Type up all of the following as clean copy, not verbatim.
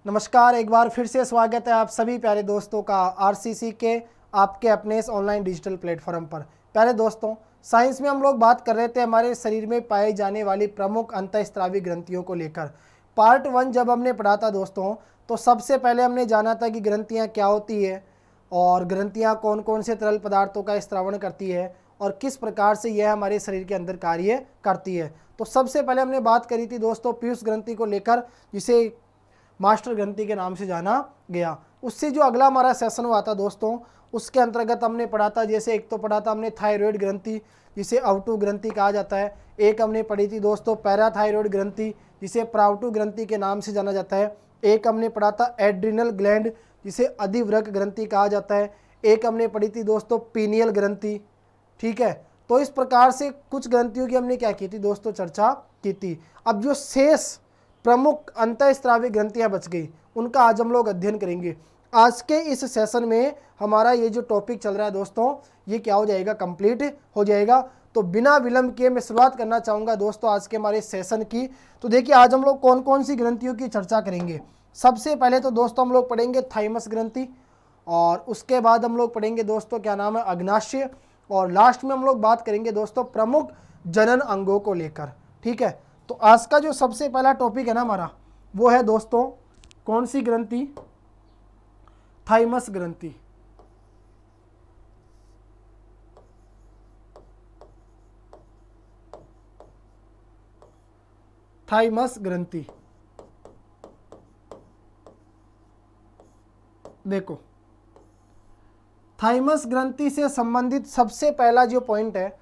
नमस्कार, एक बार फिर से स्वागत है आप सभी प्यारे दोस्तों का आरसीसी के आपके अपने इस ऑनलाइन डिजिटल प्लेटफॉर्म पर। प्यारे दोस्तों, साइंस में हम लोग बात कर रहे थे हमारे शरीर में पाई जाने वाली प्रमुख अंतःस्रावी ग्रंथियों को लेकर। पार्ट 1 जब हमने पढ़ा था दोस्तों, तो सबसे पहले हमने जाना था कि ग्रंथियाँ क्या होती है और ग्रंथियाँ कौन कौन से तरल पदार्थों का स्त्रावण करती है और किस प्रकार से यह हमारे शरीर के अंदर कार्य करती है। तो सबसे पहले हमने बात करी थी दोस्तों पीयूष ग्रंथि को लेकर, जिसे मास्टर ग्रंथि के नाम से जाना गया। उससे जो अगला हमारा सेशन हुआ था दोस्तों, उसके अंतर्गत हमने पढ़ा था, जैसे एक तो पढ़ा था हमने थायराइड ग्रंथि, जिसे अवटु ग्रंथि कहा जाता है। एक हमने पढ़ी थी दोस्तों पैराथायराइड ग्रंथि, जिसे प्रावटु ग्रंथि के नाम से जाना जाता है। एक हमने पढ़ा था एड्रिनल ग्लैंड, जिसे अधिवृक्क ग्रंथि कहा जाता है। एक हमने पढ़ी थी दोस्तों पीनियल ग्रंथि। ठीक है, तो इस प्रकार से कुछ ग्रंथियों की हमने क्या की थी दोस्तों, चर्चा की थी। अब जो शेष प्रमुख अंतःस्रावी ग्रंथियां बच गई, उनका आज हम लोग अध्ययन करेंगे। आज के इस सेशन में हमारा ये जो टॉपिक चल रहा है दोस्तों, ये क्या हो जाएगा, कंप्लीट हो जाएगा। तो बिना विलंब के मैं शुरुआत करना चाहूँगा दोस्तों आज के हमारे सेशन की। तो देखिए आज हम लोग कौन कौन सी ग्रंथियों की चर्चा करेंगे। सबसे पहले तो दोस्तों हम लोग पढ़ेंगे थाइमस ग्रंथि, और उसके बाद हम लोग पढ़ेंगे दोस्तों क्या नाम है, अग्नाशय, और लास्ट में हम लोग बात करेंगे दोस्तों प्रमुख जनन अंगों को लेकर। ठीक है, तो आज का जो सबसे पहला टॉपिक है ना हमारा, वो है दोस्तों कौन सी ग्रंथि, थाइमस ग्रंथि। थाइमस ग्रंथि, देखो थाइमस ग्रंथि से संबंधित सबसे पहला जो पॉइंट है,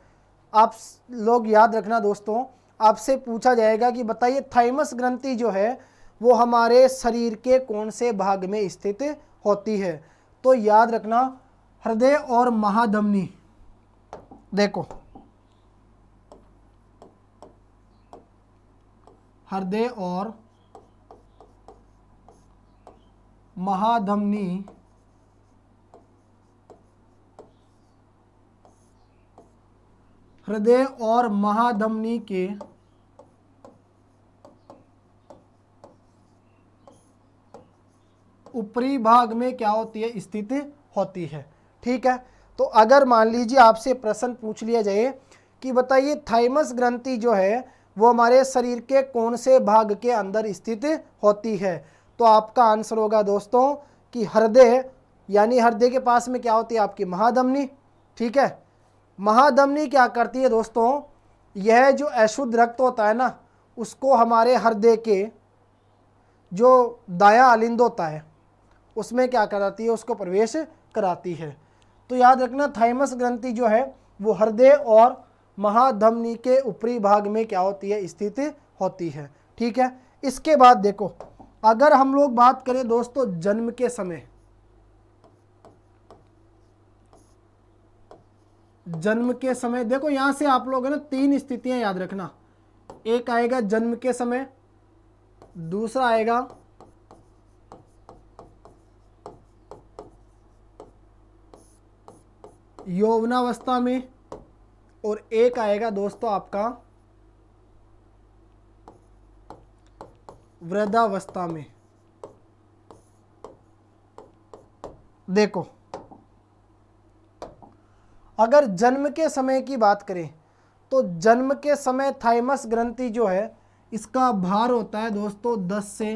आप लोग याद रखना दोस्तों, आपसे पूछा जाएगा कि बताइए थाइमस ग्रंथि जो है वो हमारे शरीर के कौन से भाग में स्थित होती है। तो याद रखना हृदय और महाधमनी। देखो हृदय और महाधमनी हृदय और महाधमनी के ऊपरी भाग में क्या होती है, स्थित होती है। ठीक है, तो अगर मान लीजिए आपसे प्रश्न पूछ लिया जाए कि बताइए थाइमस ग्रंथि जो है वो हमारे शरीर के कौन से भाग के अंदर स्थित होती है, तो आपका आंसर होगा दोस्तों कि हृदय, यानी हृदय के पास में क्या होती है आपकी महाधमनी। ठीक है, महाधमनी क्या करती है दोस्तों, यह जो अशुद्ध रक्त होता है ना, उसको हमारे हृदय के जो दायां अलिंद होता है उसमें क्या कराती है, उसको प्रवेश कराती है। तो याद रखना थाइमस ग्रंथि जो है वो हृदय और महाधमनी के ऊपरी भाग में क्या होती है, स्थित होती है। ठीक है, इसके बाद देखो अगर हम लोग बात करें दोस्तों जन्म के समय, जन्म के समय देखो यहां से आप लोग है ना तीन स्थितियां याद रखना। एक आएगा जन्म के समय, दूसरा आएगा यौवनावस्था में, और एक आएगा दोस्तों आपका वृद्धावस्था में। देखो अगर जन्म के समय की बात करें तो जन्म के समय थाइमस ग्रंथि जो है इसका भार होता है दोस्तों 10 से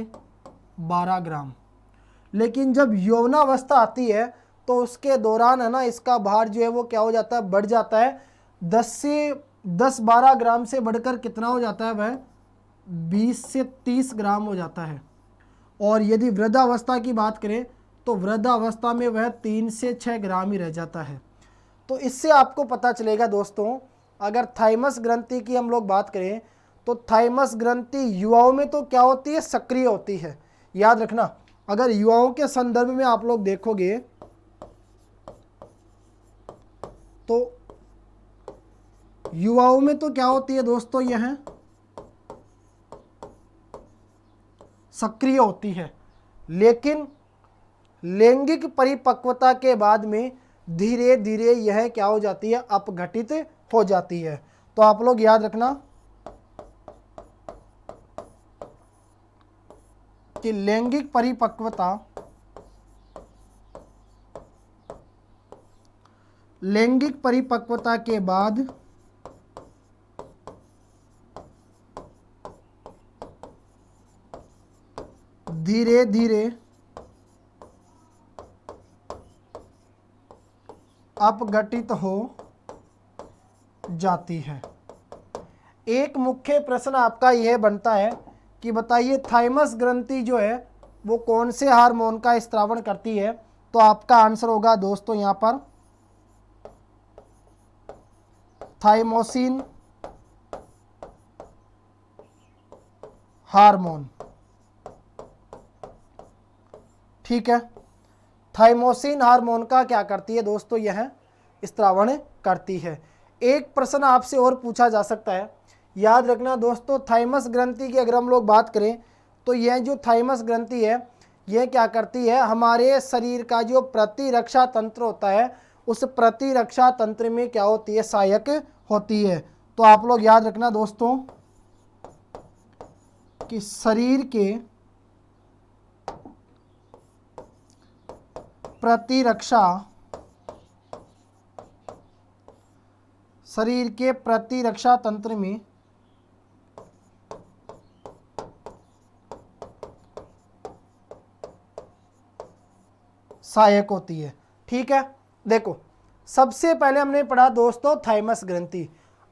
12 ग्राम। लेकिन जब यौवनावस्था आती है तो उसके दौरान है ना इसका भार जो है वो क्या हो जाता है, बढ़ जाता है। 10 ग्राम से बढ़कर कितना हो जाता है, वह 20 से 30 ग्राम हो जाता है। और यदि वृद्धावस्था की बात करें तो वृद्धावस्था में वह 3 से 6 ग्राम ही रह जाता है। तो इससे आपको पता चलेगा दोस्तों, अगर थाइमस ग्रंथि की हम लोग बात करें तो थाइमस ग्रंथि युवाओं में तो क्या होती है, सक्रिय होती है। याद रखना अगर युवाओं के संदर्भ में आप लोग देखोगे तो युवाओं में तो क्या होती है दोस्तों, यह सक्रिय होती है। लेकिन लैंगिक परिपक्वता के बाद में धीरे धीरे यह क्या हो जाती है, अपघटित हो जाती है। तो आप लोग याद रखना कि लैंगिक परिपक्वता के बाद धीरे धीरे अपघटित हो जाती है। एक मुख्य प्रश्न आपका यह बनता है कि बताइए थाइमस ग्रंथि जो है वो कौन से हार्मोन का स्त्रावण करती है। तो आपका आंसर होगा दोस्तों यहाँ पर थाइमोसिन हार्मोन। ठीक है, थाइमोसिन हार्मोन का क्या करती है दोस्तों, यह स्त्रावण करती है। एक प्रश्न आपसे और पूछा जा सकता है, याद रखना दोस्तों, थाइमस ग्रंथि की अगर हम लोग बात करें तो यह जो थाइमस ग्रंथि है यह क्या करती है, हमारे शरीर का जो प्रतिरक्षा तंत्र होता है उस प्रतिरक्षा तंत्र में क्या होती है, सहायक होती है। तो आप लोग याद रखना दोस्तों कि शरीर के प्रतिरक्षा तंत्र में सहायक होती है। ठीक है, देखो सबसे पहले हमने पढ़ा दोस्तों थाइमस ग्रंथि।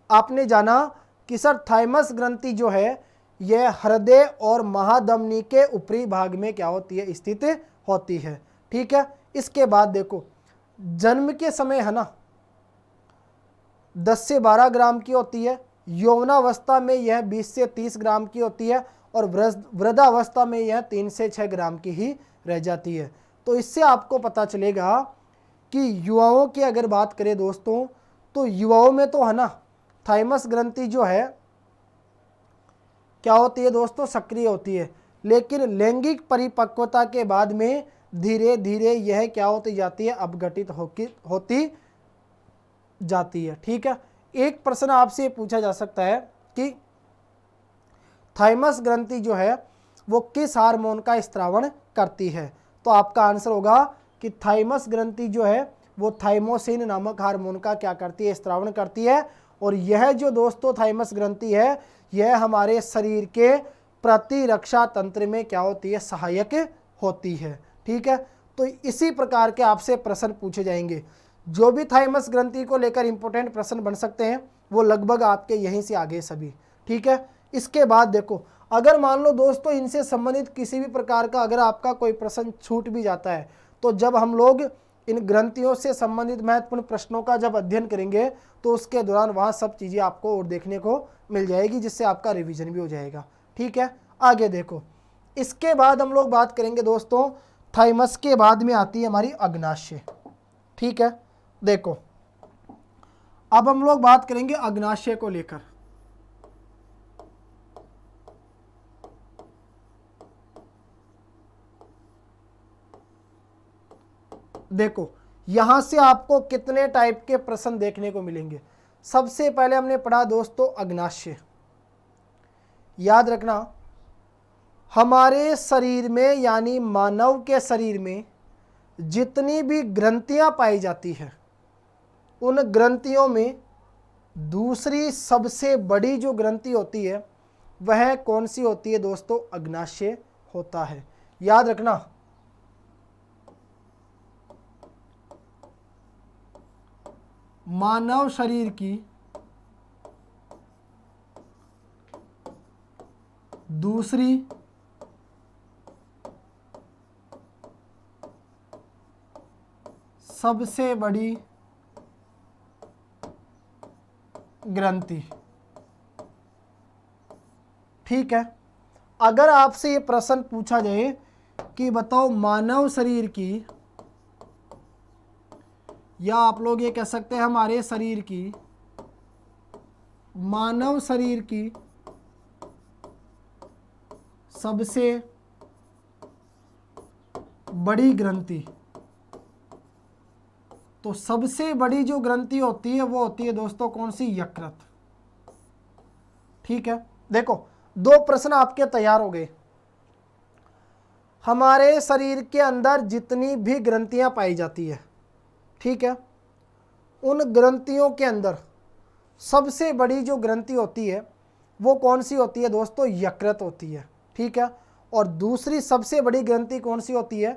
आपने जाना कि सर थाइमस ग्रंथि जो है यह हृदय और महाधमनी के ऊपरी भाग में क्या होती है, स्थित होती है। ठीक है, इसके बाद देखो जन्म के समय है ना 10 से 12 ग्राम की होती है, यौवनावस्था में यह 20 से 30 ग्राम की होती है और वृद्धावस्था में यह 3 से 6 ग्राम की ही रह जाती है। तो इससे आपको पता चलेगा कि युवाओं की अगर बात करें दोस्तों तो युवाओं में तो है ना थाइमस ग्रंथि जो है क्या होती है दोस्तों, सक्रिय होती है, लेकिन लैंगिक परिपक्वता के बाद में धीरे धीरे यह क्या होती जाती है, अपघटित होती जाती है। ठीक है, एक प्रश्न आपसे पूछा जा सकता है कि थाइमस ग्रंथि जो है वो किस हार्मोन का स्त्रावण करती है। तो आपका आंसर होगा कि थाइमस ग्रंथि जो है वो थाइमोसिन नामक हार्मोन का क्या करती है, स्त्रावण करती है। और यह जो दोस्तों थाइमस ग्रंथि है यह हमारे शरीर के प्रतिरक्षा तंत्र में क्या होती है, सहायक होती है। ठीक है, तो इसी प्रकार के आपसे प्रश्न पूछे जाएंगे। जो भी थाइमस ग्रंथि को लेकर इंपॉर्टेंट प्रश्न बन सकते हैं वो लगभग आपके यहीं से आगे सभी। ठीक है, इसके बाद देखो अगर मान लो दोस्तों इनसे संबंधित किसी भी प्रकार का अगर आपका कोई प्रश्न छूट भी जाता है तो जब हम लोग इन ग्रंथियों से संबंधित महत्वपूर्ण प्रश्नों का जब अध्ययन करेंगे तो उसके दौरान वहाँ सब चीज़ें आपको और देखने को मिल जाएगी, जिससे आपका रिवीजन भी हो जाएगा। ठीक है, आगे देखो इसके बाद हम लोग बात करेंगे दोस्तों थाइमस के बाद में आती है हमारी अग्नाशय। ठीक है, देखो अब हम लोग बात करेंगे अग्नाशय को लेकर। देखो यहां से आपको कितने टाइप के प्रश्न देखने को मिलेंगे। सबसे पहले हमने पढ़ा दोस्तों अग्नाशय। याद रखना हमारे शरीर में यानी मानव के शरीर में जितनी भी ग्रंथियां पाई जाती है उन ग्रंथियों में दूसरी सबसे बड़ी जो ग्रंथि होती है वह कौन सी होती है दोस्तों, अग्नाशय होता है। याद रखना मानव शरीर की दूसरी सबसे बड़ी ग्रंथि। ठीक है, अगर आपसे ये प्रश्न पूछा जाए कि बताओ मानव शरीर की, या आप लोग ये कह सकते हैं हमारे शरीर की, मानव शरीर की सबसे बड़ी ग्रंथि, तो सबसे बड़ी जो ग्रंथि होती है वो होती है दोस्तों कौन सी, यकृत। ठीक है, देखो दो प्रश्न आपके तैयार हो गए। हमारे शरीर के अंदर जितनी भी ग्रंथियां पाई जाती है, ठीक है, उन ग्रंथियों के अंदर सबसे बड़ी जो ग्रंथि होती है वो कौन सी होती है दोस्तों? यकृत होती है, ठीक है। और दूसरी सबसे बड़ी ग्रंथि कौन सी होती है?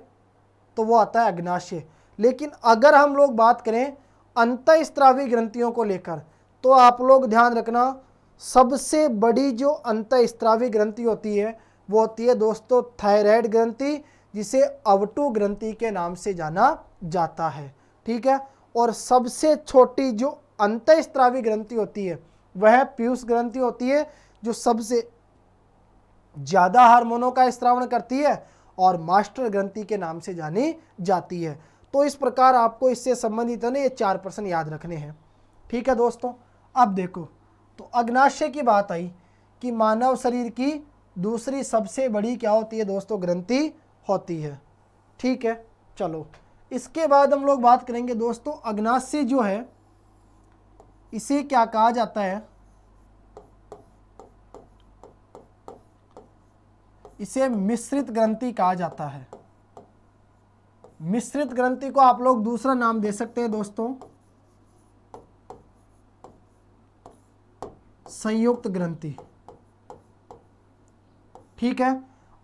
तो वो आता है अग्नाशय। लेकिन अगर हम लोग बात करें अंतःस्रावी ग्रंथियों को लेकर, तो आप लोग ध्यान रखना, सबसे बड़ी जो अंतःस्रावी ग्रंथि होती है वो होती है दोस्तों थायराइड ग्रंथि, जिसे अवटु ग्रंथि के नाम से जाना जाता है, ठीक है। और सबसे छोटी जो अंतःस्रावी ग्रंथि होती है वह पीयूष ग्रंथि होती है, जो सबसे ज़्यादा हार्मोनों का स्रावण करती है और मास्टर ग्रंथि के नाम से जानी जाती है। तो इस प्रकार आपको इससे संबंधित है ना ये 4 प्रश्न याद रखने हैं, ठीक है दोस्तों। अब देखो, तो अग्नाशय की बात आई कि मानव शरीर की दूसरी सबसे बड़ी क्या होती है दोस्तों? ग्रंथि होती है, ठीक है। चलो, इसके बाद हम लोग बात करेंगे दोस्तों, अग्नाशय जो है इसे क्या कहा जाता है? इसे मिश्रित ग्रंथि कहा जाता है। मिश्रित ग्रंथि को आप लोग दूसरा नाम दे सकते हैं दोस्तों, संयुक्त ग्रंथि, ठीक है।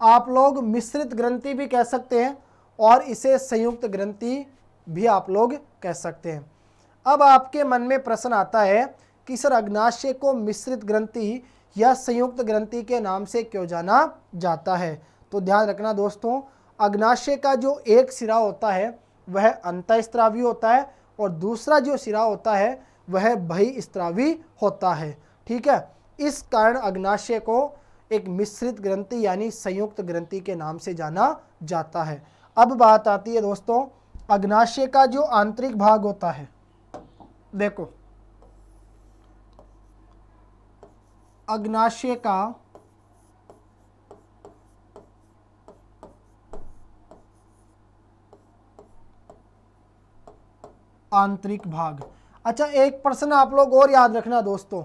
आप लोग मिश्रित ग्रंथि भी कह सकते हैं और इसे संयुक्त ग्रंथि भी आप लोग कह सकते हैं। अब आपके मन में प्रश्न आता है कि सर अग्नाशय को मिश्रित ग्रंथि या संयुक्त ग्रंथि के नाम से क्यों जाना जाता है? तो ध्यान रखना दोस्तों, अग्नाशय का जो एक सिरा होता है वह अंतःस्रावी होता है और दूसरा जो सिरा होता है वह बहिःस्रावी होता है, ठीक है। इस कारण अग्नाशय को एक मिश्रित ग्रंथि यानी संयुक्त ग्रंथि के नाम से जाना जाता है। अब बात आती है दोस्तों, अग्नाशय का जो आंतरिक भाग होता है, देखो अग्नाशय का आंतरिक भाग। अच्छा, एक प्रश्न आप लोग और याद रखना दोस्तों,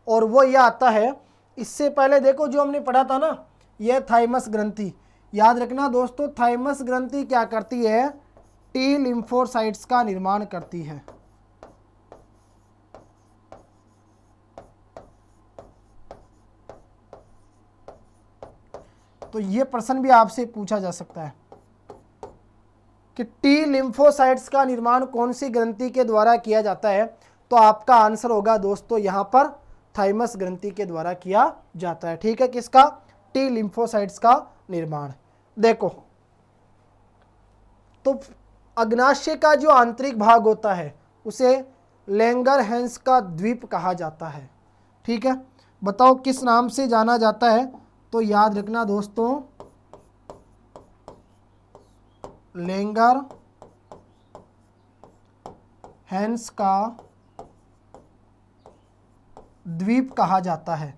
और वो यह आता है, इससे पहले देखो जो हमने पढ़ा था ना, यह थाइमस ग्रंथि। याद रखना दोस्तों, थाइमस ग्रंथि क्या करती है? टी लिम्फोसाइट्स का निर्माण करती है। तो ये प्रश्न भी आपसे पूछा जा सकता है कि टी लिम्फोसाइट्स का निर्माण कौन सी ग्रंथि के द्वारा किया जाता है? तो आपका आंसर होगा दोस्तों यहाँ पर थाइमस ग्रंथि के द्वारा किया जाता है, ठीक है। किसका? टी लिम्फोसाइट्स का निर्माण। देखो, तो अग्नाशय का जो आंतरिक भाग होता है उसे लैंगरहैंस का द्वीप कहा जाता है, ठीक है। बताओ किस नाम से जाना जाता है? तो याद रखना दोस्तों, लैंगर हैंस का द्वीप कहा जाता है।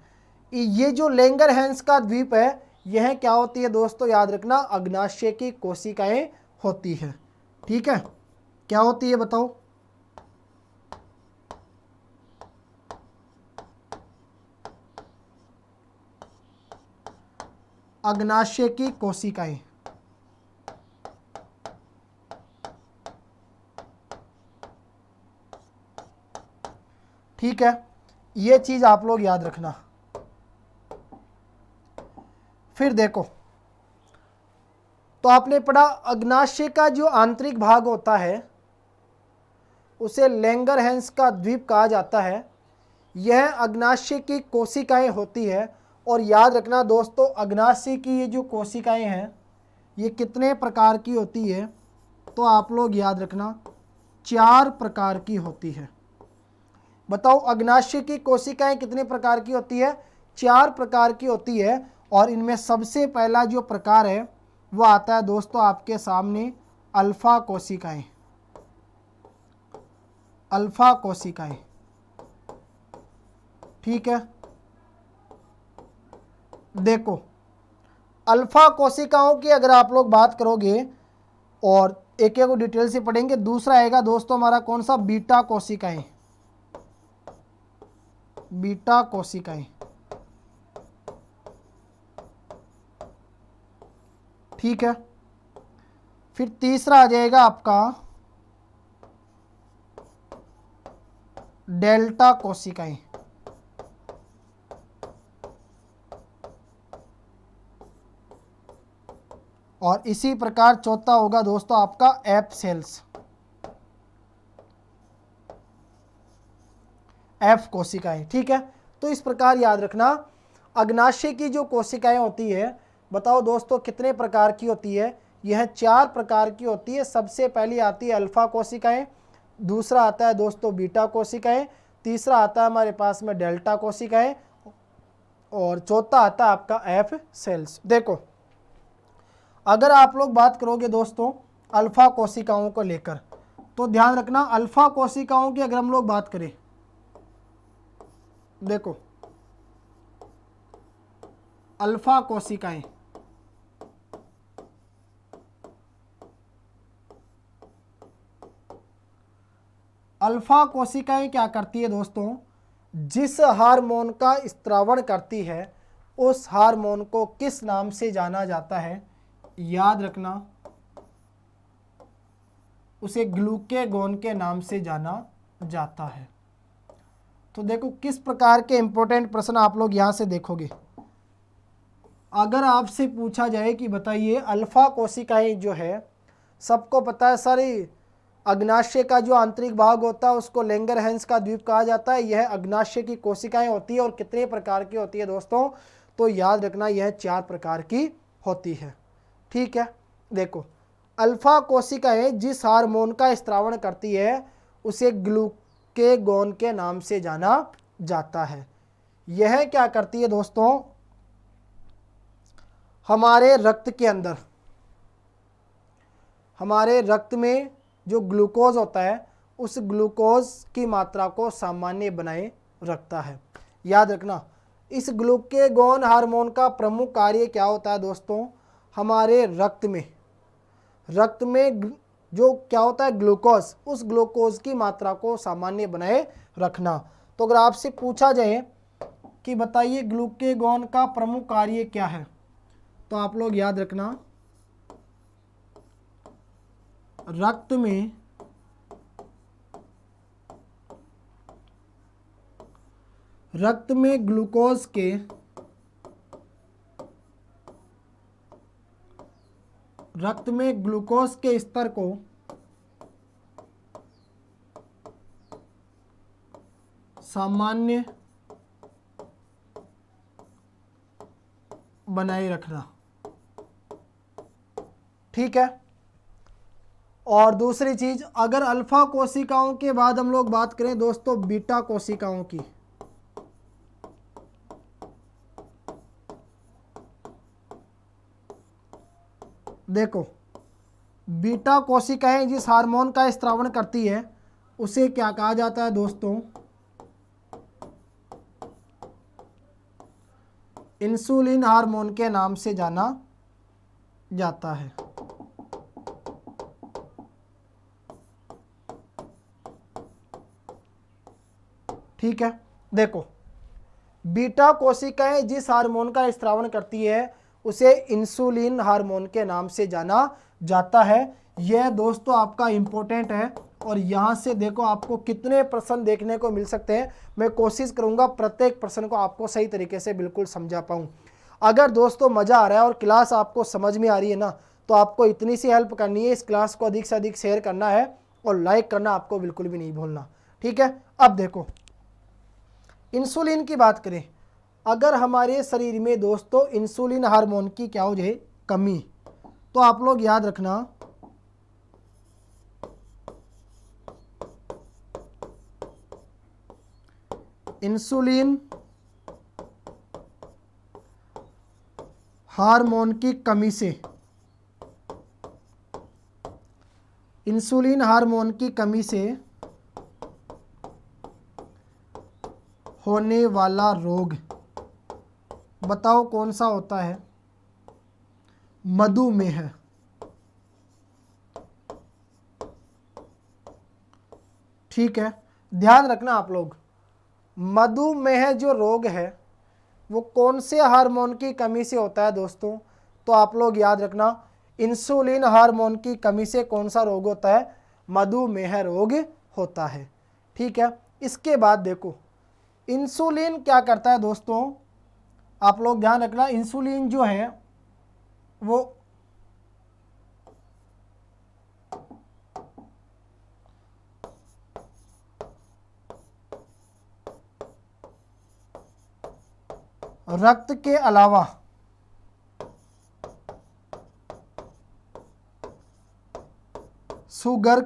ये जो लैंगर हैंस का द्वीप है यह क्या होती है दोस्तों? याद रखना, अग्नाशय की कोशिकाएं होती है, ठीक है। क्या होती है बताओ? अग्नाशय की कोशिकाएं, ठीक है। ये चीज आप लोग याद रखना। फिर देखो, तो आपने पढ़ा अग्नाशय का जो आंतरिक भाग होता है उसे लैंगरहैंस का द्वीप कहा जाता है। यह अग्नाशय की कोशिकाएं होती है। और याद रखना दोस्तों, अग्नाशय की ये जो कोशिकाएं हैं ये कितने प्रकार की होती है? तो आप लोग याद रखना, 4 प्रकार की होती है। बताओ अग्नाशय की कोशिकाएं कितने प्रकार की होती है? 4 प्रकार की होती है। और इनमें सबसे पहला जो प्रकार है वो आता है दोस्तों आपके सामने अल्फा कोशिकाएं। अल्फा कोशिकाएं, ठीक है। देखो, अल्फा कोशिकाओं की अगर आप लोग बात करोगे और एक एक को डिटेल से पढ़ेंगे, दूसरा आएगा दोस्तों हमारा कौन सा? बीटा कोशिकाएं। बीटा कोशिकाएं, ठीक है। फिर तीसरा आ जाएगा आपका डेल्टा कोशिकाएं, और इसी प्रकार चौथा होगा दोस्तों आपका एफ सेल्स, एफ कोशिकाएं। ठीक है, तो इस प्रकार याद रखना अग्नाशय की जो कोशिकाएं होती है, बताओ दोस्तों कितने प्रकार की होती है? यह 4 प्रकार की होती है। सबसे पहली आती है अल्फा कोशिकाएं, दूसरा आता है दोस्तों बीटा कोशिकाएं, तीसरा आता है हमारे पास में डेल्टा कोशिकाएं, और चौथा आता है आपका एफ सेल्स। देखो अगर आप लोग बात करोगे दोस्तों अल्फा कोशिकाओं को लेकर, तो ध्यान रखना अल्फा कोशिकाओं की अगर हम लोग बात करें, देखो अल्फा कोशिकाएं, अल्फा कोशिकाएं क्या करती है दोस्तों? जिस हार्मोन का स्त्रावण करती है उस हार्मोन को किस नाम से जाना जाता है? याद रखना उसे ग्लूकेगॉन के नाम से जाना जाता है। तो देखो किस प्रकार के इंपॉर्टेंट प्रश्न आप लोग यहां से देखोगे। अगर आपसे पूछा जाए कि बताइए अल्फा कोशिकाएं जो है, सबको पता है सारी अग्नाशय का जो आंतरिक भाग होता है उसको लैंगरहैंस का द्वीप कहा जाता है। यह अग्नाशय की कोशिकाएं होती है और कितने प्रकार की होती है दोस्तों? तो याद रखना यह 4 प्रकार की होती है। ठीक है, देखो अल्फा कोशिकाएं जिस हार्मोन का स्त्रावण करती है उसे ग्लूकेगॉन के नाम से जाना जाता है। यह क्या करती है दोस्तों? हमारे रक्त के अंदर, हमारे रक्त में जो ग्लूकोज होता है उस ग्लूकोज की मात्रा को सामान्य बनाए रखता है। याद रखना इस ग्लूकेगॉन हार्मोन का प्रमुख कार्य क्या होता है दोस्तों? हमारे रक्त में जो क्या होता है ग्लूकोज, उस ग्लूकोज की मात्रा को सामान्य बनाए रखना। तो अगर आपसे पूछा जाए कि बताइए ग्लूकेगॉन का प्रमुख कार्य क्या है, तो आप लोग याद रखना रक्त में ग्लूकोज के स्तर को सामान्य बनाए रखना। ठीक है, और दूसरी चीज अगर अल्फा कोशिकाओं के बाद हम लोग बात करें दोस्तों बीटा कोशिकाओं की, देखो बीटा कोशिकाएं जिस हार्मोन का स्त्रावण करती है उसे क्या कहा जाता है दोस्तों? इंसुलिन हार्मोन के नाम से जाना जाता है। ठीक है, देखो बीटा कोशिकाएं जिस हार्मोन का स्त्रावण करती है उसे इंसुलिन हार्मोन के नाम से जाना जाता है। यह दोस्तों आपका इंपॉर्टेंट है, और यहाँ से देखो आपको कितने प्रश्न देखने को मिल सकते हैं। मैं कोशिश करूँगा प्रत्येक प्रश्न को आपको सही तरीके से बिल्कुल समझा पाऊँ। अगर दोस्तों मज़ा आ रहा है और क्लास आपको समझ में आ रही है ना, तो आपको इतनी सी हेल्प करनी है, इस क्लास को अधिक से अधिक शेयर करना है और लाइक करना आपको बिल्कुल भी नहीं भूलना। ठीक है, अब देखो इंसुलिन की बात करें, अगर हमारे शरीर में दोस्तों इंसुलिन हार्मोन की क्या हो जाए कमी, तो आप लोग याद रखना इंसुलिन हार्मोन की कमी से, इंसुलिन हार्मोन की कमी से होने वाला रोग बताओ कौन सा होता है? मधुमेह। ठीक है, ध्यान रखना आप लोग, मधुमेह जो रोग है वो कौन से हार्मोन की कमी से होता है दोस्तों? तो आप लोग याद रखना इंसुलिन हार्मोन की कमी से कौन सा रोग होता है? मधुमेह रोग होता है। ठीक है, इसके बाद देखो इंसुलिन क्या करता है दोस्तों, आप लोग ध्यान रखना, इंसुलिन जो है वो रक्त के अलावा शुगर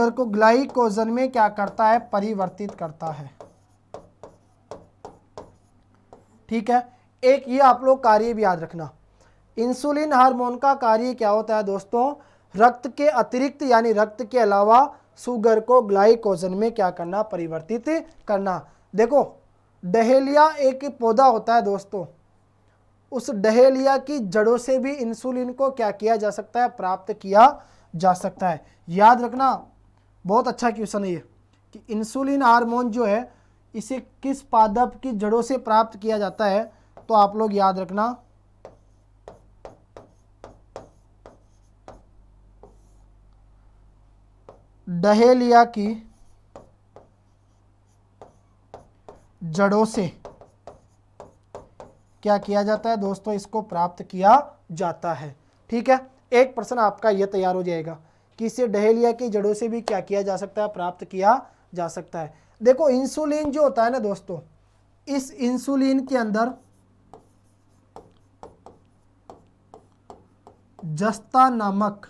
को ग्लाइकोजन में क्या करता है? परिवर्तित करता है। ठीक है, एक ये आप लोग कार्य भी याद रखना, इंसुलिन हार्मोन का कार्य क्या होता है दोस्तों? रक्त के अतिरिक्त यानी रक्त के अलावा शुगर को ग्लाइकोजन में क्या करना? परिवर्तित करना। देखो डहेलिया एक पौधा होता है दोस्तों, उस डहेलिया की जड़ों से भी इंसुलिन को क्या किया जा सकता है? प्राप्त किया जा सकता है। याद रखना, बहुत अच्छा क्वेश्चन है ये कि इंसुलिन हार्मोन जो है इसे किस पादप की जड़ों से प्राप्त किया जाता है? तो आप लोग याद रखना, डहेलिया की जड़ों से क्या किया जाता है दोस्तों? इसको प्राप्त किया जाता है। ठीक है, एक प्रश्न आपका यह तैयार हो जाएगा कि इसे डहेलिया की जड़ों से भी क्या किया जा सकता है? प्राप्त किया जा सकता है। देखो इंसुलिन जो होता है ना दोस्तों, इस इंसुलिन के अंदर जस्ता नामक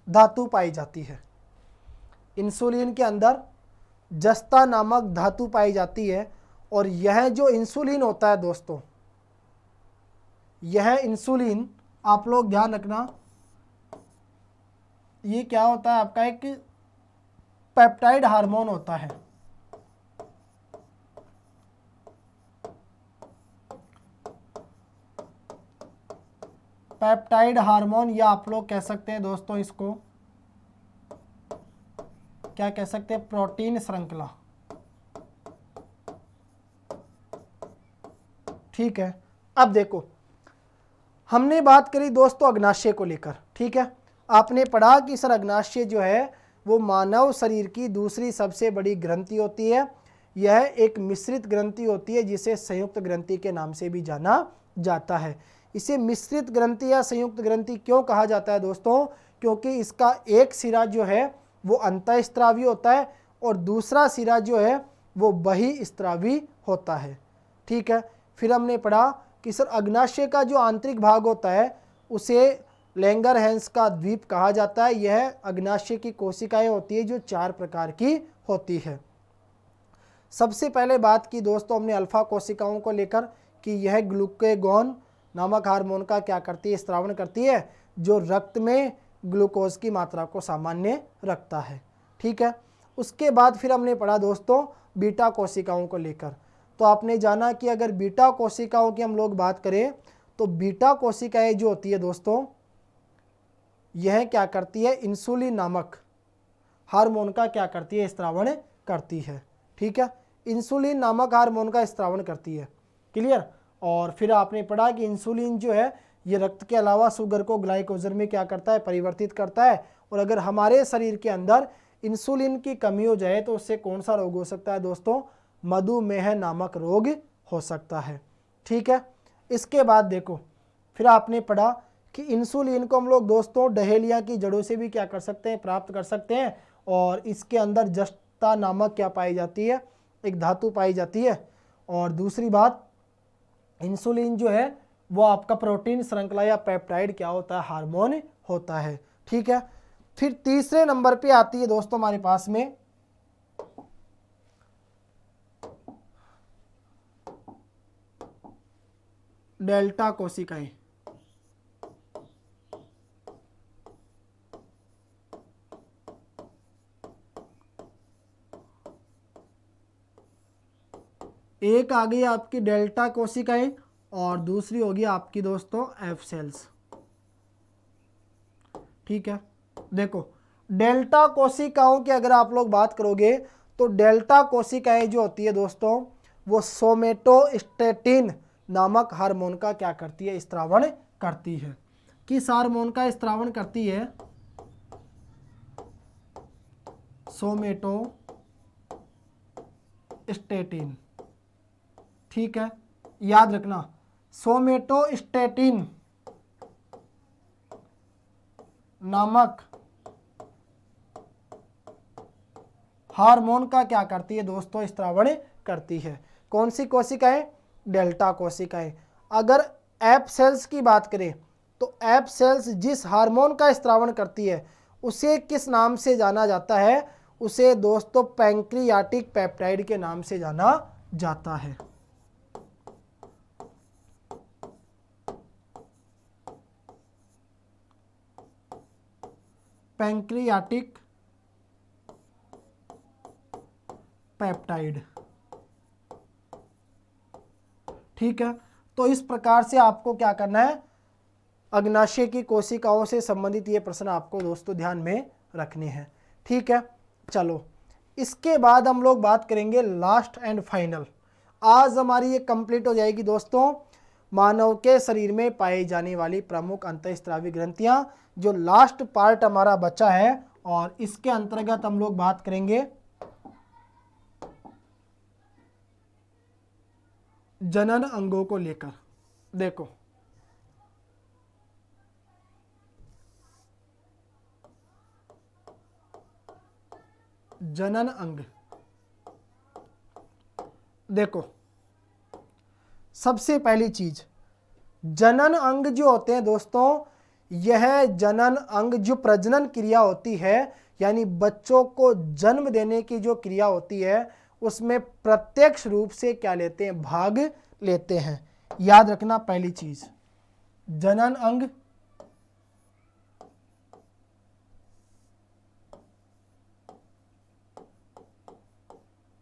धातु पाई जाती है। इंसुलिन के अंदर जस्ता नामक धातु पाई जाती है, और यह जो इंसुलिन होता है दोस्तों, यह इंसुलिन आप लोग ध्यान रखना, ये क्या होता है आपका? एक पेप्टाइड हार्मोन होता है। पेप्टाइड हार्मोन, या आप लोग कह सकते हैं दोस्तों इसको क्या कह सकते हैं? प्रोटीन श्रृंखला। ठीक है, अब देखो हमने बात करी दोस्तों अग्नाशय को लेकर। ठीक है, आपने पढ़ा कि सर अग्नाशय जो है वो मानव शरीर की दूसरी सबसे बड़ी ग्रंथि होती है। यह एक मिश्रित ग्रंथि होती है जिसे संयुक्त ग्रंथि के नाम से भी जाना जाता है। इसे मिश्रित ग्रंथि या संयुक्त ग्रंथि क्यों कहा जाता है दोस्तों? क्योंकि इसका एक सिरा जो है वो अंतःस्त्रावी होता है और दूसरा सिरा जो है वो बहिस्त्रावी होता है। ठीक है, फिर हमने पढ़ा कि सर अग्नाशय का जो आंतरिक भाग होता है उसे लैंगरहैंस का द्वीप कहा जाता है। यह अग्नाशय की कोशिकाएं होती है जो 4 प्रकार की होती है। सबसे पहले बात की दोस्तों हमने अल्फा कोशिकाओं को लेकर कि यह ग्लूकेगॉन नामक हार्मोन का क्या करती है? स्त्रावण करती है, जो रक्त में ग्लूकोज की मात्रा को सामान्य रखता है। ठीक है, उसके बाद फिर हमने पढ़ा दोस्तों बीटा कोशिकाओं को लेकर। तो आपने जाना कि अगर बीटा कोशिकाओं की हम लोग बात करें तो बीटा कोशिकाएं जो होती है दोस्तों, यह क्या करती है? इंसुलिन नामक हार्मोन का क्या करती है? स्त्रावण करती है। ठीक है, इंसुलिन नामक हार्मोन का स्त्रावण करती है। क्लियर? और फिर आपने पढ़ा कि इंसुलिन जो है ये रक्त के अलावा शुगर को ग्लाइकोजन में क्या करता है? परिवर्तित करता है। और अगर हमारे शरीर के अंदर इंसुलिन की कमी हो जाए तो उससे कौन सा रोग हो सकता है दोस्तों? मधुमेह नामक रोग हो सकता है। ठीक है, इसके बाद देखो फिर आपने पढ़ा कि इंसुलिन को हम लोग दोस्तों डहेलिया की जड़ों से भी क्या कर सकते हैं? प्राप्त कर सकते हैं। और इसके अंदर जस्ता नामक क्या पाई जाती है? एक धातु पाई जाती है। और दूसरी बात, इंसुलिन जो है वो आपका प्रोटीन श्रृंखला या पेप्टाइड क्या होता है? हार्मोन होता है। ठीक है, फिर तीसरे नंबर पे आती है दोस्तों हमारे पास में डेल्टा कोशिकाएं। एक आ गई आपकी डेल्टा कोशिकाएं और दूसरी होगी आपकी दोस्तों एफ सेल्स। ठीक है, देखो डेल्टा कोशिकाओं की अगर आप लोग बात करोगे तो डेल्टा कोशिकाएं जो होती है दोस्तों वो सोमेटोस्टेटिन नामक हार्मोन का क्या करती है, स्त्रावण करती है। किस हार्मोन का स्त्रावण करती है, सोमेटोस्टेटिन। ठीक है, याद रखना सोमेटोस्टेटिन नामक हार्मोन का क्या करती है दोस्तों, स्त्रावण करती है। कौन सी कोशिकाएं, डेल्टा कोशिकाएं। अगर एप सेल्स की बात करें तो एप सेल्स जिस हार्मोन का स्त्रावण करती है उसे किस नाम से जाना जाता है, उसे दोस्तों पैंक्रियाटिक पेप्टाइड के नाम से जाना जाता है। Pancreatic peptide. ठीक है, तो इस प्रकार से आपको क्या करना है, अग्नाशय की कोशिकाओं से संबंधित ये प्रश्न आपको दोस्तों ध्यान में रखने हैं। ठीक है, चलो इसके बाद हम लोग बात करेंगे लास्ट एंड फाइनल। आज हमारी ये कंप्लीट हो जाएगी दोस्तों, मानव के शरीर में पाई जाने वाली प्रमुख अंतःस्रावी ग्रंथियां। जो लास्ट पार्ट हमारा बचा है और इसके अंतर्गत हम लोग बात करेंगे जनन अंगों को लेकर। देखो जनन अंग, देखो सबसे पहली चीज जनन अंग जो होते हैं दोस्तों, यह जनन अंग जो प्रजनन क्रिया होती है यानी बच्चों को जन्म देने की जो क्रिया होती है उसमें प्रत्यक्ष रूप से क्या लेते हैं, भाग लेते हैं। याद रखना पहली चीज, जनन अंग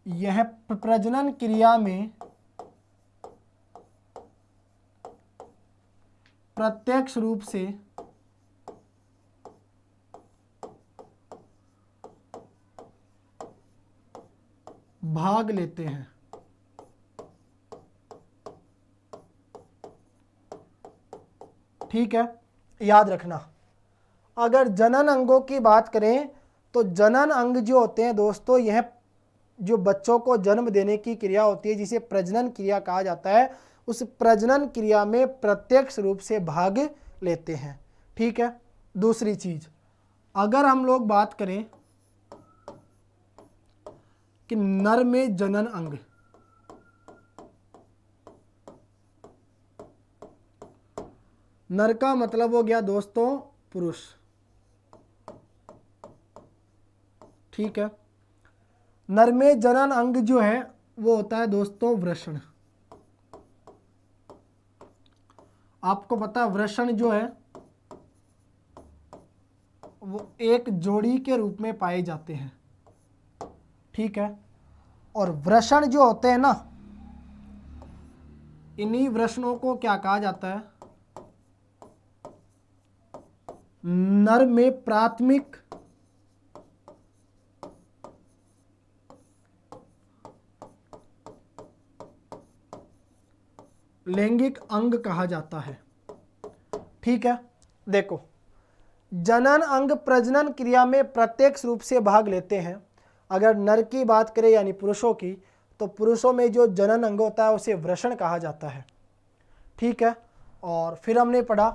यह प्रजनन क्रिया में प्रत्यक्ष रूप से भाग लेते हैं। ठीक है, याद रखना अगर जनन अंगों की बात करें तो जनन अंग जो होते हैं दोस्तों, यह जो बच्चों को जन्म देने की क्रिया होती है जिसे प्रजनन क्रिया कहा जाता है, उस प्रजनन क्रिया में प्रत्यक्ष रूप से भाग लेते हैं। ठीक है, दूसरी चीज अगर हम लोग बात करें कि नर में जनन अंग, नर का मतलब हो गया दोस्तों पुरुष। ठीक है, नर में जनन अंग जो है वो होता है दोस्तों वृषण। आपको पता है वृषण जो है वो एक जोड़ी के रूप में पाए जाते हैं। ठीक है, और वृषण जो होते हैं ना, इन्हीं वृषणों को क्या कहा जाता है, नर में प्राथमिक लैंगिक अंग कहा जाता है। ठीक है, देखो जनन अंग प्रजनन क्रिया में प्रत्यक्ष रूप से भाग लेते हैं। अगर नर की बात करें यानी पुरुषों की, तो पुरुषों में जो जनन अंग होता है उसे वृषण कहा जाता है। ठीक है, और फिर हमने पढ़ा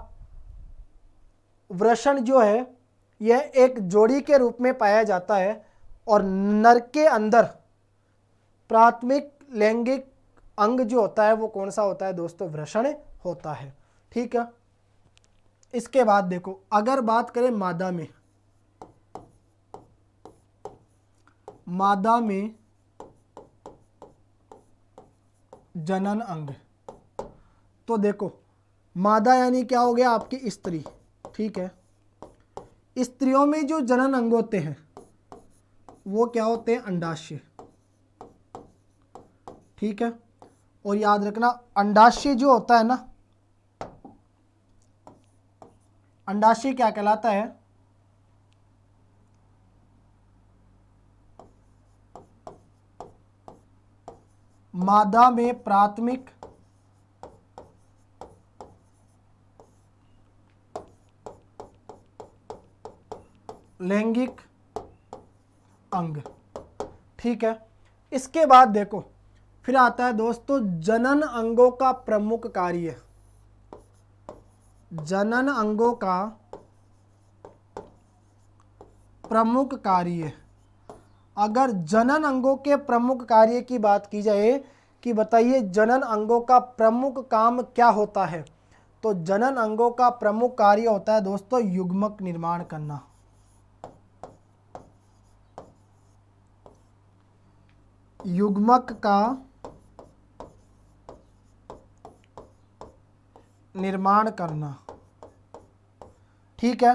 वृषण जो है यह एक जोड़ी के रूप में पाया जाता है और नर के अंदर प्राथमिक लैंगिक अंग जो होता है वो कौन सा होता है दोस्तों, वृषण होता है। ठीक है, इसके बाद देखो अगर बात करें मादा में, मादा में जनन अंग, तो देखो मादा यानी क्या हो गया, आपकी स्त्री। ठीक है, स्त्रियों में जो जनन अंग होते हैं वो क्या होते हैं, अंडाशय। ठीक है, और याद रखना अंडाशय जो होता है ना, अंडाशय क्या कहलाता है, मादा में प्राथमिक लैंगिक अंग। ठीक है, इसके बाद देखो फिर आता है दोस्तों जनन अंगों का प्रमुख कार्य। जनन अंगों का प्रमुख कार्य। अगर जनन अंगों के प्रमुख कार्य की बात की जाए कि बताइए जनन अंगों का प्रमुख काम क्या होता है, तो जनन अंगों का प्रमुख कार्य होता है दोस्तों युग्मक निर्माण करना। युग्मक का निर्माण करना। ठीक है,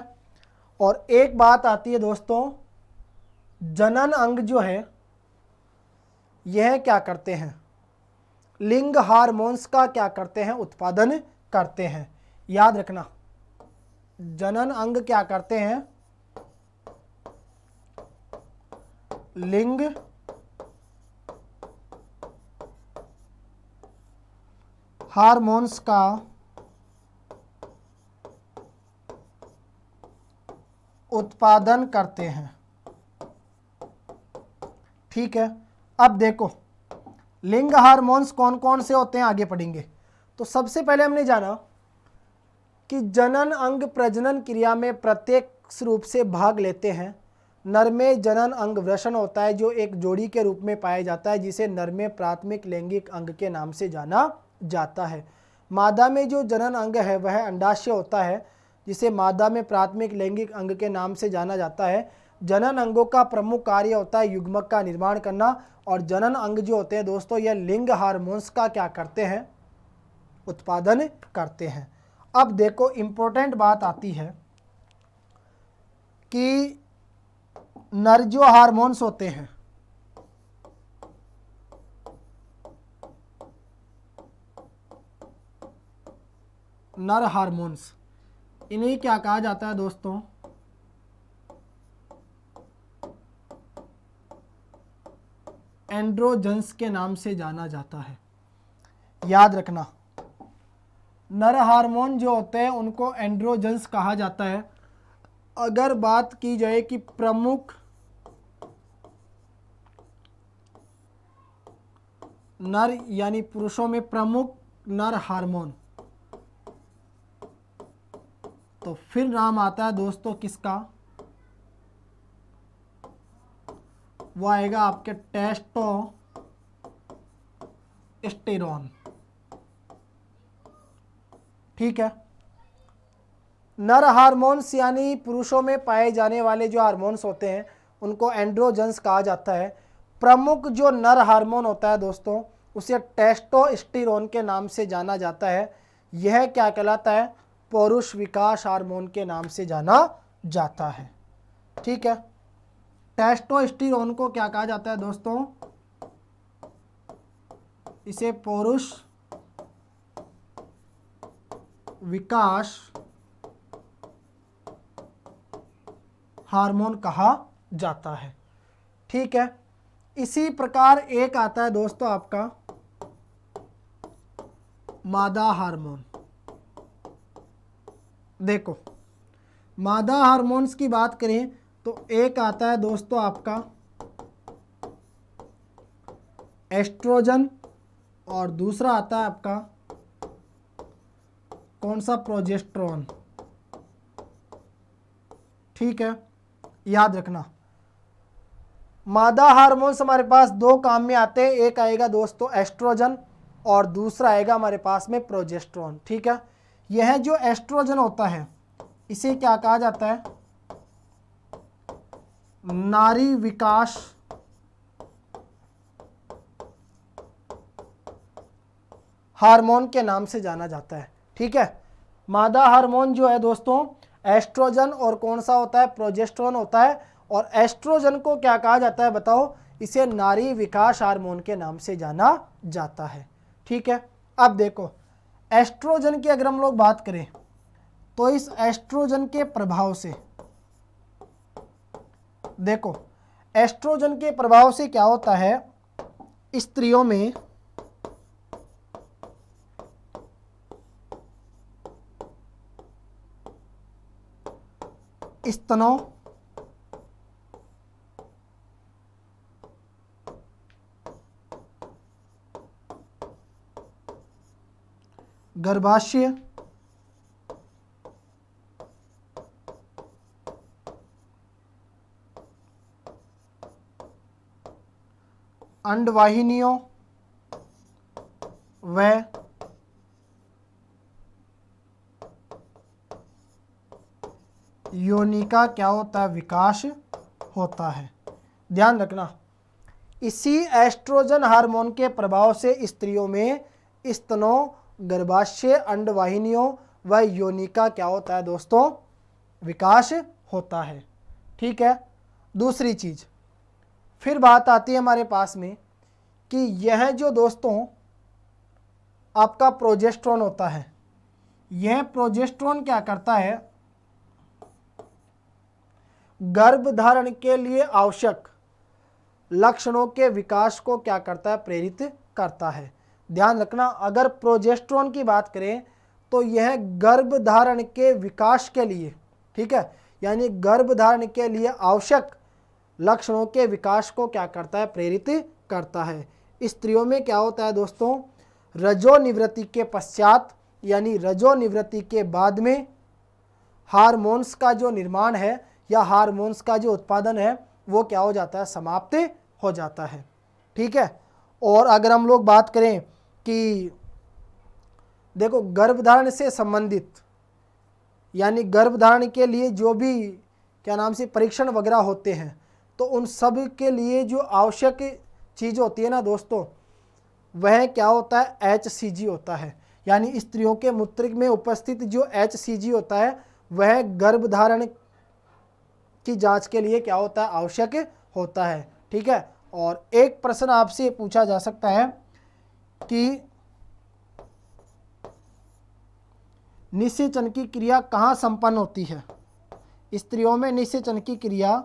और एक बात आती है दोस्तों, जनन अंग जो है यह क्या करते हैं, लिंग हार्मोन्स का क्या करते हैं, उत्पादन करते हैं। याद रखना, जनन अंग क्या करते हैं, लिंग हार्मोन्स का उत्पादन करते हैं। ठीक है, अब देखो लिंग हार्मोन्स कौन कौन से होते हैं आगे पढ़ेंगे। तो सबसे पहले हमने जाना कि जनन अंग प्रजनन क्रिया में प्रत्यक्ष रूप से भाग लेते हैं। नर में जनन अंग वृषण होता है जो एक जोड़ी के रूप में पाया जाता है, जिसे नर में प्राथमिक लैंगिक अंग के नाम से जाना जाता है। मादा में जो जनन अंग है वह अंडाशय होता है, जिसे मादा में प्राथमिक लैंगिक अंग के नाम से जाना जाता है। जनन अंगों का प्रमुख कार्य होता है युग्मक का निर्माण करना, और जनन अंग जो होते हैं दोस्तों यह लिंग हार्मोन्स का क्या करते हैं, उत्पादन करते हैं। अब देखो इंपॉर्टेंट बात आती है कि नर जो हार्मोन्स होते हैं, नर हार्मोन्स, इन्हें क्या कहा जाता है दोस्तों, एंड्रोजन्स के नाम से जाना जाता है। याद रखना, नर हार्मोन जो होते हैं उनको एंड्रोजन्स कहा जाता है। अगर बात की जाए कि प्रमुख नर यानी पुरुषों में प्रमुख नर हार्मोन, तो फिर नाम आता है दोस्तों किसका, वो आएगा आपके टेस्टोस्टेरोन। ठीक है, नर हार्मोन्स यानी पुरुषों में पाए जाने वाले जो हार्मोन्स होते हैं उनको एंड्रोजन्स कहा जाता है। प्रमुख जो नर हार्मोन होता है दोस्तों उसे टेस्टोस्टेरोन के नाम से जाना जाता है। यह क्या कहलाता है, पौरुष विकास हार्मोन के नाम से जाना जाता है। ठीक है, टेस्टोस्टेरोन को क्या कहा जाता है दोस्तों, इसे पौरुष विकास हार्मोन कहा जाता है। ठीक है, इसी प्रकार एक आता है दोस्तों आपका मादा हार्मोन। देखो मादा हार्मोन्स की बात करें तो एक आता है दोस्तों आपका एस्ट्रोजन, और दूसरा आता है आपका कौन सा, प्रोजेस्टेरोन। ठीक है, याद रखना मादा हार्मोन्स हमारे पास दो काम में आते हैं, एक आएगा दोस्तों एस्ट्रोजन और दूसरा आएगा हमारे पास में प्रोजेस्टेरोन। ठीक है, यह जो एस्ट्रोजन होता है इसे क्या कहा जाता है, नारी विकास हार्मोन के नाम से जाना जाता है। ठीक है, मादा हार्मोन जो है दोस्तों एस्ट्रोजन और कौन सा होता है, प्रोजेस्टेरोन होता है। और एस्ट्रोजन को क्या कहा जाता है बताओ, इसे नारी विकास हार्मोन के नाम से जाना जाता है। ठीक है, अब देखो एस्ट्रोजन की अगर हम लोग बात करें तो इस एस्ट्रोजन के प्रभाव से, देखो एस्ट्रोजन के प्रभाव से क्या होता है, स्त्रियों में स्तनों, गर्भाशय, अंडवाहिनियों व योनि का क्या होता है, विकास होता है। ध्यान रखना, इसी एस्ट्रोजन हार्मोन के प्रभाव से स्त्रियों में स्तनों, गर्भाशय, अंडवाहिनियों व योनि का क्या होता है दोस्तों, विकास होता है। ठीक है। दूसरी चीज, फिर बात आती है हमारे पास में कि यह जो दोस्तों आपका प्रोजेस्टेरोन होता है, यह प्रोजेस्टेरोन क्या करता है, गर्भधारण के लिए आवश्यक लक्षणों के विकास को क्या करता है, प्रेरित करता है। ध्यान रखना, अगर प्रोजेस्टेरोन की बात करें तो यह गर्भधारण के विकास के लिए, ठीक है, यानी गर्भधारण के लिए आवश्यक लक्षणों के विकास को क्या करता है, प्रेरित करता है। स्त्रियों में क्या होता है दोस्तों, रजोनिवृत्ति के पश्चात यानी रजोनिवृत्ति के बाद में हार्मोन्स का जो निर्माण है या हार्मोन्स का जो उत्पादन है वो क्या हो जाता है, समाप्त हो जाता है। ठीक है। और अगर हम लोग बात करें कि देखो गर्भधारण से संबंधित यानी गर्भधारण के लिए जो भी क्या नाम से परीक्षण वगैरह होते हैं, तो उन सब के लिए जो आवश्यक चीज़ होती है ना दोस्तों, वह क्या होता है, HCG होता है। यानी स्त्रियों के मूत्र में उपस्थित जो HCG होता है वह गर्भधारण की जांच के लिए क्या होता है, आवश्यक होता है। ठीक है। और एक प्रश्न आपसे पूछा जा सकता है कि निषेचन की क्रिया कहाँ संपन्न होती है। स्त्रियों में निषेचन की क्रिया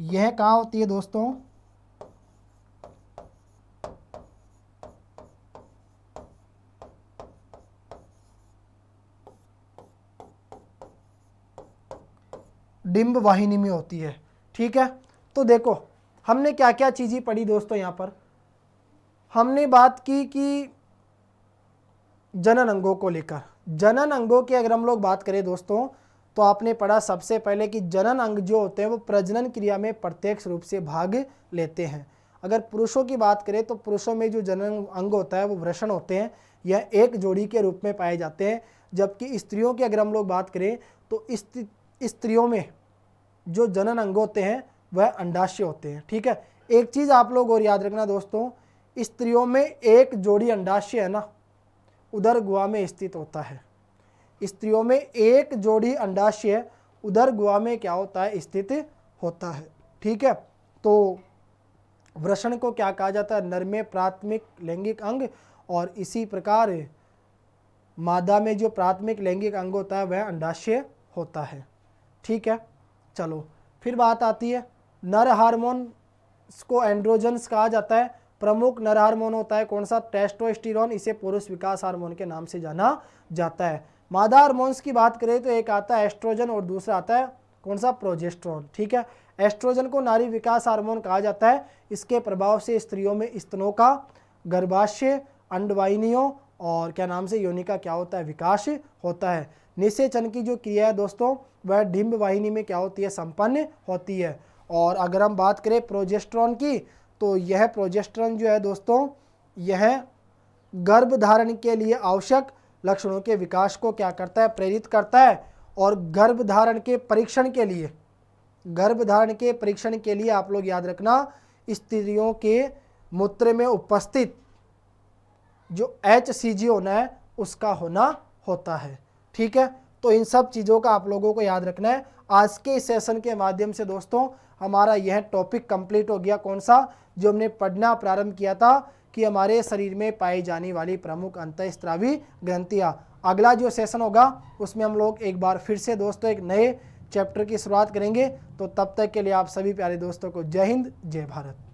यह कहाँ होती है दोस्तों, डिंब वाहिनी में होती है। ठीक है। तो देखो हमने क्या क्या चीज़ें पढ़ी दोस्तों, यहाँ पर हमने बात की कि जनन अंगों को लेकर, जनन अंगों की अगर हम लोग बात करें दोस्तों, तो आपने पढ़ा सबसे पहले कि जनन अंग जो होते हैं वो प्रजनन क्रिया में प्रत्यक्ष रूप से भाग लेते हैं। अगर पुरुषों की बात करें तो पुरुषों में जो जनन अंग होता है वो वृषण होते हैं, यह एक जोड़ी के रूप में पाए जाते हैं। जबकि स्त्रियों की अगर हम लोग बात करें तो स्त्रियों में जो जनन अंग होते हैं वह अंडाशय होते हैं। ठीक है। एक चीज़ आप लोग और याद रखना दोस्तों, स्त्रियों में एक जोड़ी अंडाशय है ना, उदर गुहा में स्थित होता है। स्त्रियों में एक जोड़ी अंडाशय उदर गुहा में क्या होता है, स्थित होता है। ठीक है। तो वृषण को क्या कहा जाता है, नर में प्राथमिक लैंगिक अंग, और इसी प्रकार मादा में जो प्राथमिक लैंगिक अंग होता है वह अंडाशय होता है। ठीक है। चलो फिर बात आती है नर हार्मोन को एंड्रोजन्स कहा जाता है। प्रमुख नर हार्मोन होता है कौन सा, टेस्टोस्टेरोन, इसे पुरुष विकास हार्मोन के नाम से जाना जाता है। मादा हार्मोन्स की बात करें तो एक आता है एस्ट्रोजन और दूसरा आता है कौन सा, प्रोजेस्टेरोन। ठीक है। एस्ट्रोजन को नारी विकास हार्मोन कहा जाता है। इसके प्रभाव से स्त्रियों में स्तनों का, गर्भाशय, अंडवाहिनियों और क्या नाम से योनि का क्या होता है, विकास होता है। निषेचन की जो क्रिया है दोस्तों वह डिंब वाहिनी में क्या होती है, संपन्न होती है। और अगर हम बात करें प्रोजेस्टेरोन की, तो यह प्रोजेस्टेरोन जो है दोस्तों यह गर्भधारण के लिए आवश्यक लक्षणों के विकास को क्या करता है, प्रेरित करता है। और गर्भधारण के परीक्षण के लिए आप लोग याद रखना, स्त्रियों के मूत्र में उपस्थित जो HCG होना है उसका होना होता है। ठीक है। तो इन सब चीज़ों का आप लोगों को याद रखना है। आज के इस सेशन के माध्यम से दोस्तों हमारा यह टॉपिक कंप्लीट हो गया, कौन सा, जो हमने पढ़ना प्रारंभ किया था कि हमारे शरीर में पाई जाने वाली प्रमुख अंतःस्रावी ग्रंथियाँ। अगला जो सेशन होगा उसमें हम लोग एक बार फिर से दोस्तों एक नए चैप्टर की शुरुआत करेंगे। तो तब तक के लिए आप सभी प्यारे दोस्तों को जय हिंद, जय भारत।